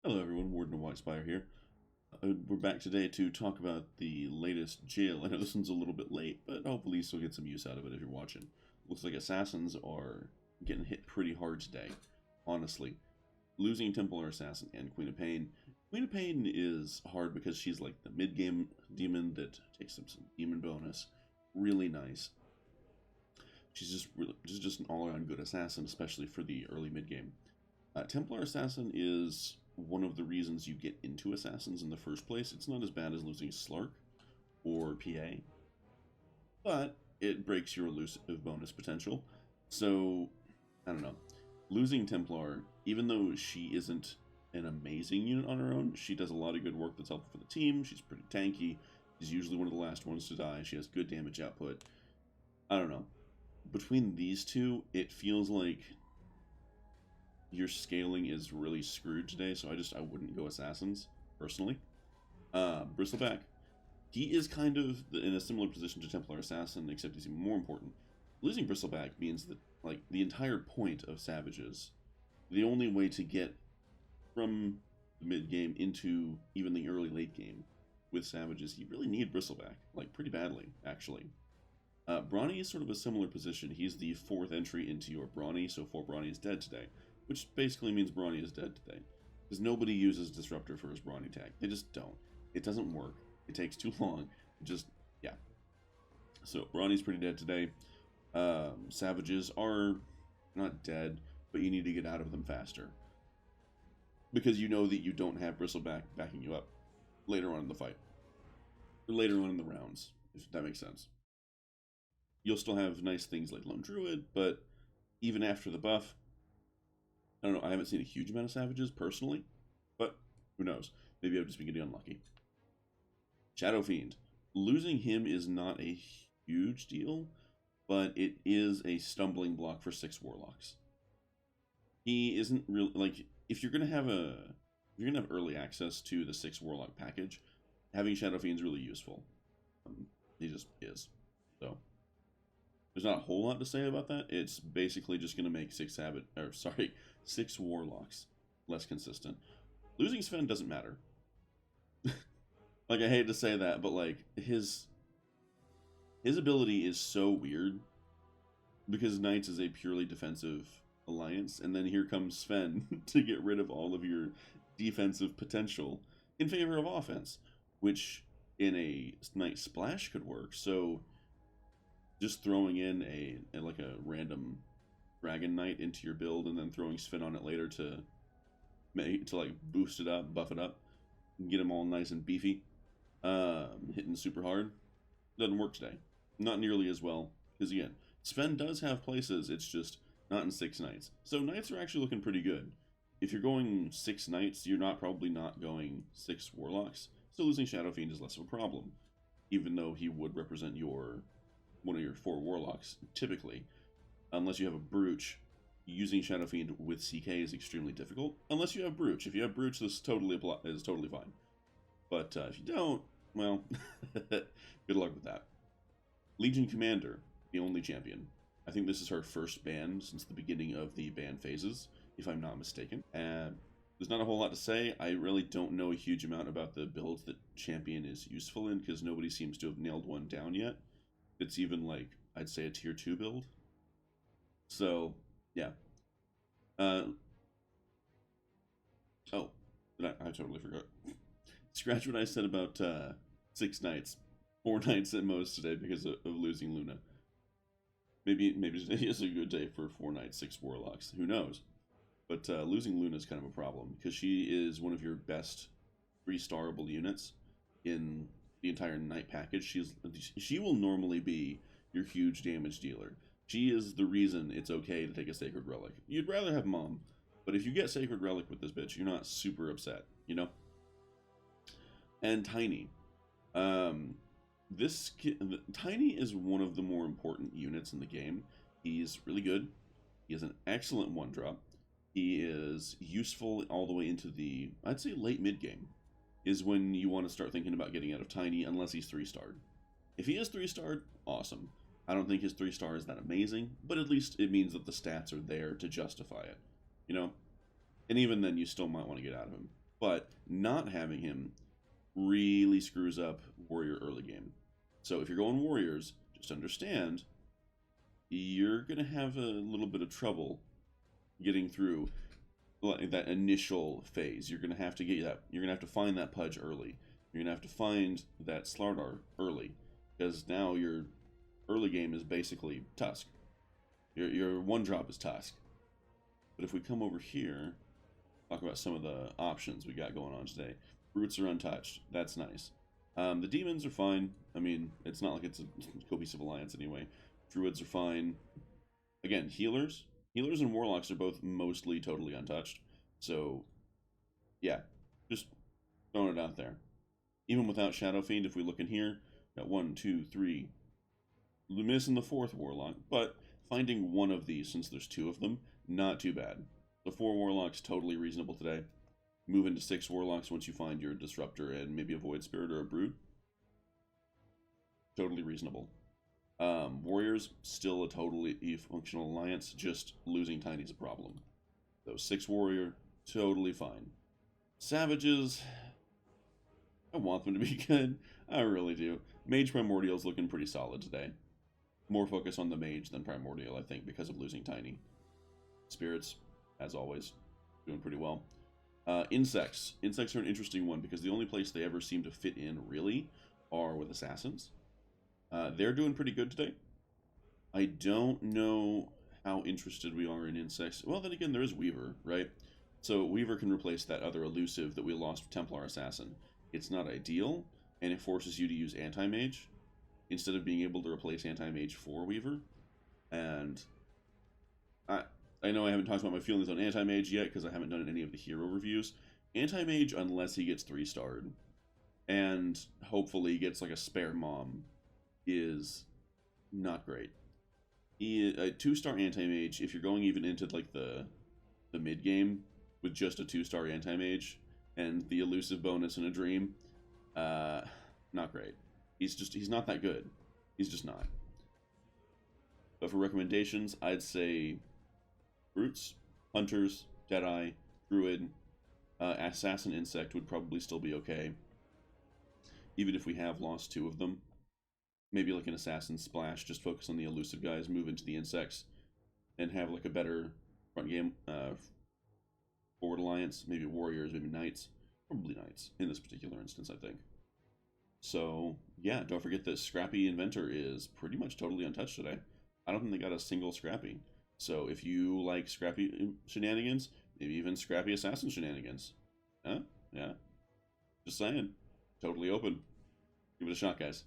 Hello everyone, Warden of Whitespire here. We're back today to talk about the latest jail. I know this one's a little bit late, but hopefully you still get some use out of it if you're watching. Looks like assassins are getting hit pretty hard today, honestly. Losing Templar Assassin and Queen of Pain. Queen of Pain is hard because she's like the mid-game demon that takes some demon bonus. Really nice. She's just an all-around good assassin, especially for the early mid-game. Templar Assassin is one of the reasons you get into Assassins in the first place. It's not as bad as losing Slark or PA, but it breaks your elusive bonus potential. So, I don't know. Losing Templar, even though she isn't an amazing unit on her own, she does a lot of good work that's helpful for the team. She's pretty tanky. She's usually one of the last ones to die. She has good damage output. I don't know. Between these two, it feels like your scaling is really screwed today, so I wouldn't go Assassins, personally. Bristleback, he is kind of in a similar position to Templar Assassin, except he's even more important. Losing Bristleback means that, like, the entire point of Savages, the only way to get from the mid-game into even the early late game with Savages, you really need Bristleback, like, pretty badly, actually. Brawny is sort of a similar position. He's the fourth entry into your Brawny, so 4 Brawny is dead today. Which basically means Brawny is dead today. Because nobody uses Disruptor for his Brawny tag. They just don't. It doesn't work. It takes too long. Yeah. So, Brawny's pretty dead today. Savages are not dead, but you need to get out of them faster. Because you know that you don't have Bristleback backing you up later on in the fight. Or later on in the rounds, if that makes sense. You'll still have nice things like Lone Druid, but even after the buff, I don't know, I haven't seen a huge amount of Savages, personally, but who knows? Maybe I've just been getting unlucky. Shadow Fiend. Losing him is not a huge deal, but it is a stumbling block for 6 Warlocks. He isn't really, like, if you're going to have early access to the 6 Warlock package, having Shadow Fiend's really useful. He just is. So, there's not a whole lot to say about that. It's basically just going to make 6 Warlocks less consistent. Losing Sven doesn't matter. Like, I hate to say that, but like his ability is so weird because Knights is a purely defensive alliance, and then here comes Sven to get rid of all of your defensive potential in favor of offense, which in a Knight Splash could work. So just throwing in a random Dragon Knight into your build and then throwing Sven on it later to like boost it up, buff it up, and get him all nice and beefy, hitting super hard, doesn't work today. Not nearly as well, because again, Sven does have places, it's just not in 6 Knights. So Knights are actually looking pretty good. If you're going 6 Knights, you're probably not going 6 Warlocks, so losing Shadow Fiend is less of a problem, even though he would represent one of your 4 Warlocks, typically. Unless you have a Brooch, using Shadow Fiend with CK is extremely difficult. Unless you have Brooch. If you have Brooch, this is totally fine. But if you don't, well, good luck with that. Legion Commander, the only champion. I think this is her first ban since the beginning of the ban phases, if I'm not mistaken. There's not a whole lot to say. I really don't know a huge amount about the builds that champion is useful in, because nobody seems to have nailed one down yet. It's even like, I'd say, a tier 2 build. So, yeah. Oh, I totally forgot. Scratch what I said about 6 Knights. 4 Knights at most today because of losing Luna. Maybe today is a good day for 4 Knights, 6 Warlocks. Who knows? But losing Luna is kind of a problem, because she is one of your best 3-starable units in the entire Knight package. She will normally be your huge damage dealer. She is the reason it's okay to take a Sacred Relic. You'd rather have Mom, but if you get Sacred Relic with this bitch, you're not super upset, you know? And Tiny. Tiny is one of the more important units in the game. He's really good. He has an excellent 1-drop. He is useful all the way into the, I'd say, late mid-game is when you want to start thinking about getting out of Tiny, unless he's 3-starred. If he is 3-starred, awesome. I don't think his 3-star is that amazing, but at least it means that the stats are there to justify it, you know? And even then, you still might want to get out of him. But not having him really screws up warrior early game. So if you're going warriors, just understand you're going to have a little bit of trouble getting through that initial phase. You're going to have to get that. You're going to have to find that Pudge early. You're going to have to find that Slardar early, because now your early game is basically Tusk. Your one drop is Tusk. But if we come over here, talk about some of the options we got going on today. Roots are untouched. That's nice. The demons are fine. I mean, it's not like it's a cohesive alliance anyway. Druids are fine. Again, healers. Healers and warlocks are both mostly totally untouched. So, yeah, just throwing it out there. Even without Shadow Fiend, if we look in here, got 1, 2, 3. Missing the 4th warlock, but finding one of these, since there's 2 of them, not too bad. The 4 warlocks, totally reasonable today. Move into 6 warlocks once you find your disruptor and maybe a void spirit or a brood. Totally reasonable. Warriors, still a totally functional alliance, just losing Tiny's a problem. So 6 warrior, totally fine. Savages, I want them to be good. I really do. Mage Primordial's looking pretty solid today. More focus on the mage than Primordial, I think, because of losing Tiny. Spirits, as always, doing pretty well. Insects. Insects are an interesting one because the only place they ever seem to fit in, really, are with assassins. They're doing pretty good today. I don't know how interested we are in insects. Well, then again, there is Weaver, right? So Weaver can replace that other elusive that we lost with Templar Assassin. It's not ideal, and it forces you to use Anti-Mage instead of being able to replace Anti-Mage for Weaver. And I know I haven't talked about my feelings on Anti-Mage yet because I haven't done any of the hero reviews. Anti-Mage, unless he gets 3-starred, and hopefully gets like a spare mom, is not great. A 2-star Anti-Mage, if you're going even into like the mid-game with just a 2-star Anti-Mage and the elusive bonus in a dream, not great. He's not that good. He's just not. But for recommendations, I'd say Brutes, Hunters, Deadeye, Druid, Assassin Insect would probably still be okay. Even if we have lost 2 of them. Maybe like an Assassin Splash, just focus on the elusive guys, move into the insects, and have like a better front game forward alliance. Maybe Warriors, maybe Knights. Probably Knights in this particular instance, I think. So, yeah, don't forget that Scrappy Inventor is pretty much totally untouched today. I don't think they got a single Scrappy. So if you like Scrappy shenanigans, maybe even Scrappy Assassin shenanigans. Huh? Yeah. Just saying. Totally open. Give it a shot, guys.